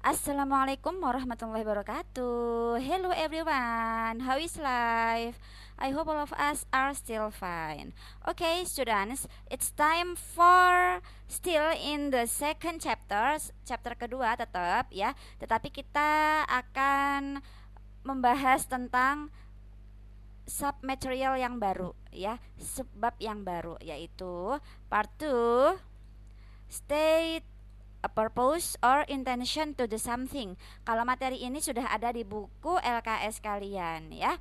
Assalamualaikum warahmatullahi wabarakatuh. Hello everyone, how is life? I hope all of us are still fine. Okay students, it's time for still in the second chapter. Chapter kedua tetap ya, tetapi kita akan membahas tentang submaterial yang baru ya, subbab yang baru, yaitu part 2, state a purpose or intention to do something. Kalau materi ini sudah ada di buku LKS kalian ya.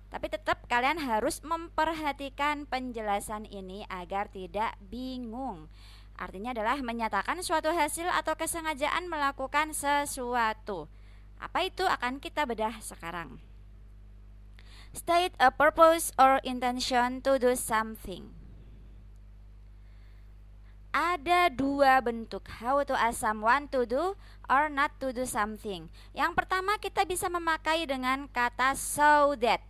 Tapi tetap kalian harus memperhatikan penjelasan ini agar tidak bingung. Artinya adalah menyatakan suatu hasil atau kesengajaan melakukan sesuatu. Apa itu akan kita bedah sekarang. State a purpose or intention to do something. Ada dua bentuk how to ask someone to do or not to do something. Yang pertama kita bisa memakai dengan kata so that.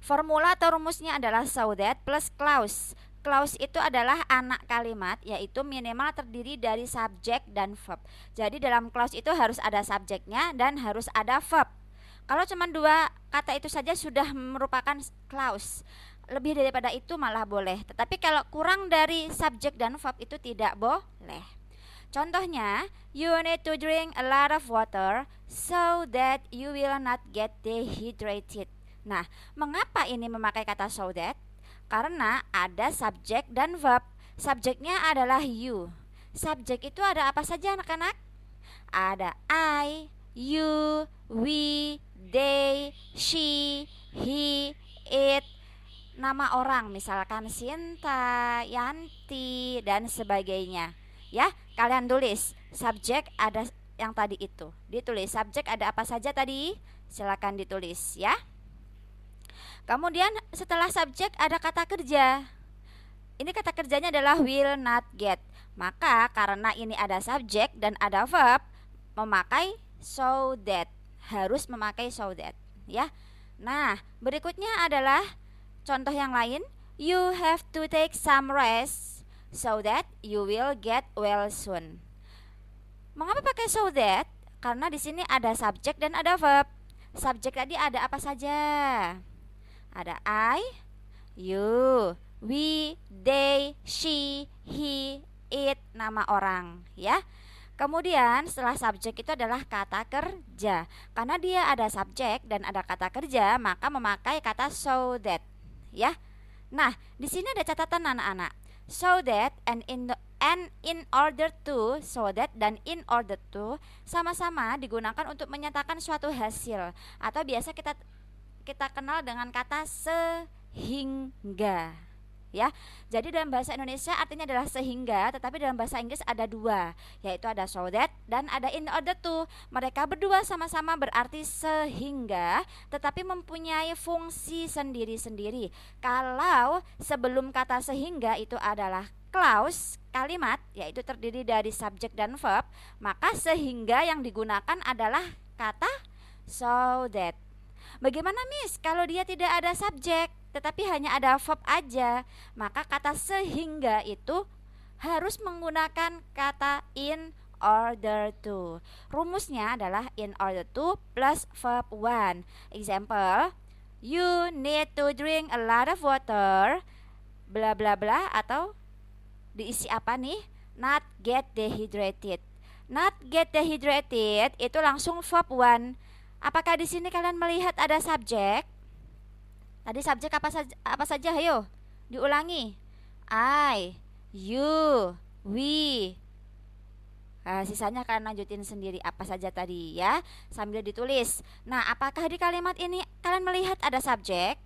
Formula atau rumusnya adalah so that plus clause. Clause itu adalah anak kalimat, yaitu minimal terdiri dari subjek dan verb. Jadi dalam clause itu harus ada subjeknya dan harus ada verb. Kalau cuma dua kata itu saja sudah merupakan clause. Lebih daripada itu malah boleh. Tetapi kalau kurang dari subjek dan verb itu tidak boleh. Contohnya, you need to drink a lot of water so that you will not get dehydrated. Nah, mengapa ini memakai kata so that? Karena ada subjek dan verb. Subjeknya adalah you. Subjek itu ada apa saja anak-anak? Ada I, you, we, they, she, he, it, nama orang misalkan Sinta, Yanti dan sebagainya. Ya, kalian tulis subjek ada yang tadi itu. Ditulis subjek ada apa saja tadi? Silakan ditulis ya. Kemudian setelah subjek ada kata kerja. Ini kata kerjanya adalah will not get. Maka karena ini ada subjek dan ada verb, memakai so that. Harus memakai so that ya. Nah, berikutnya adalah contoh yang lain, you have to take some rest so that you will get well soon. Mengapa pakai so that? Karena di sini ada subjek dan ada verb. Subjek tadi ada apa saja? Ada I, you, we, they, she, he, it, nama orang ya. Kemudian setelah subjek itu adalah kata kerja. Karena dia ada subjek dan ada kata kerja, maka memakai kata so that. Ya. Nah, di sini ada catatan anak-anak. So that and in order to, so that dan in order to sama-sama digunakan untuk menyatakan suatu hasil atau biasa kita kenal dengan kata sehingga. Ya. Jadi dalam bahasa Indonesia artinya adalah sehingga, tetapi dalam bahasa Inggris ada dua, yaitu ada so that dan ada in order to. Mereka berdua sama-sama berarti sehingga, tetapi mempunyai fungsi sendiri-sendiri. Kalau sebelum kata sehingga itu adalah clause, kalimat, yaitu terdiri dari subjek dan verb, maka sehingga yang digunakan adalah kata so that. Bagaimana Miss kalau dia tidak ada subjek tetapi hanya ada verb aja? Maka kata sehingga itu harus menggunakan kata in order to. Rumusnya adalah in order to plus verb one. Example, you need to drink a lot of water bla bla bla, atau diisi apa nih? Not get dehydrated. Not get dehydrated itu langsung verb one. Apakah di sini kalian melihat ada subjek? Tadi subjek apa saja? Ayo, diulangi. I, you, we. Sisanya kalian lanjutin sendiri apa saja tadi ya, sambil ditulis. Nah, apakah di kalimat ini kalian melihat ada subjek?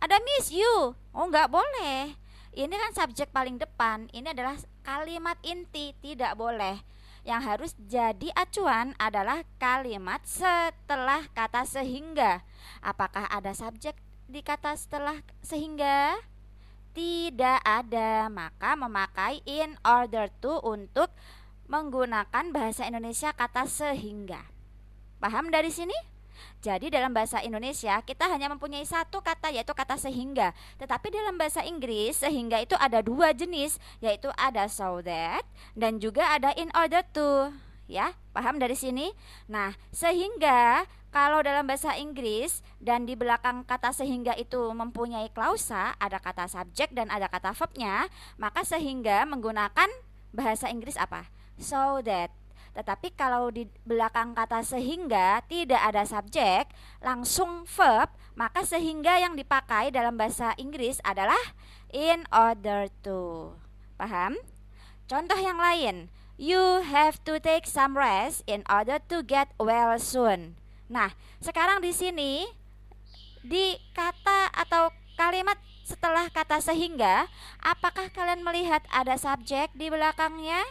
Ada Miss you. Oh, enggak boleh. Ini kan subjek paling depan. Ini adalah kalimat inti, tidak boleh. Yang harus jadi acuan adalah kalimat setelah kata sehingga. Apakah ada subjek di kata setelah sehingga? Tidak ada. Maka memakai in order to untuk menggunakan bahasa Indonesia kata sehingga. Paham dari sini? Jadi dalam bahasa Indonesia kita hanya mempunyai satu kata, yaitu kata sehingga. Tetapi dalam bahasa Inggris sehingga itu ada dua jenis, yaitu ada so that dan juga ada in order to. ya. Paham dari sini? Nah, sehingga kalau dalam bahasa Inggris dan di belakang kata sehingga itu mempunyai klausa, ada kata subjek dan ada kata verbnya, maka sehingga menggunakan bahasa Inggris apa? So that. Tetapi kalau di belakang kata sehingga tidak ada subjek, langsung verb, maka sehingga yang dipakai dalam bahasa Inggris adalah in order to. Paham? Contoh yang lain, you have to take some rest in order to get well soon. Nah, sekarang di sini di kata atau kalimat setelah kata sehingga, apakah kalian melihat ada subjek di belakangnya?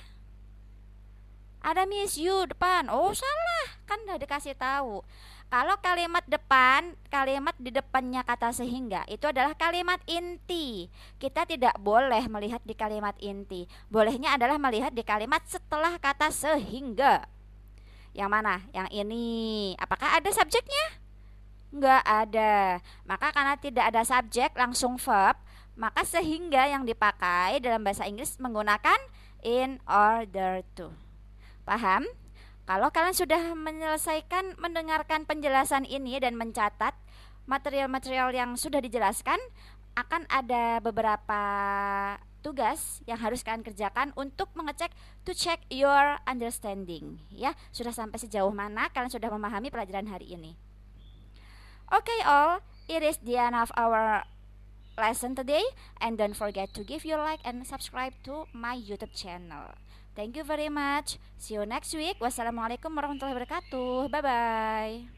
Ada miss you depan. Oh, salah. Kan udah dikasih tahu. Kalau kalimat depan, kalimat di depannya kata sehingga itu adalah kalimat inti. Kita tidak boleh melihat di kalimat inti. Bolehnya adalah melihat di kalimat setelah kata sehingga. Yang mana? Yang ini. Apakah ada subjeknya? Enggak ada. Maka karena tidak ada subjek langsung verb, maka sehingga yang dipakai dalam bahasa Inggris menggunakan in order to. Paham? Kalau kalian sudah menyelesaikan mendengarkan penjelasan ini dan mencatat material-material yang sudah dijelaskan, akan ada beberapa tugas yang harus kalian kerjakan untuk mengecek to check your understanding. Ya, sudah sampai sejauh mana kalian sudah memahami pelajaran hari ini? Okay all, it is the end of our lesson today, and don't forget to give your like and subscribe to my YouTube channel. Thank you very much. See you next week. Wassalamualaikum warahmatullahi wabarakatuh. Bye bye.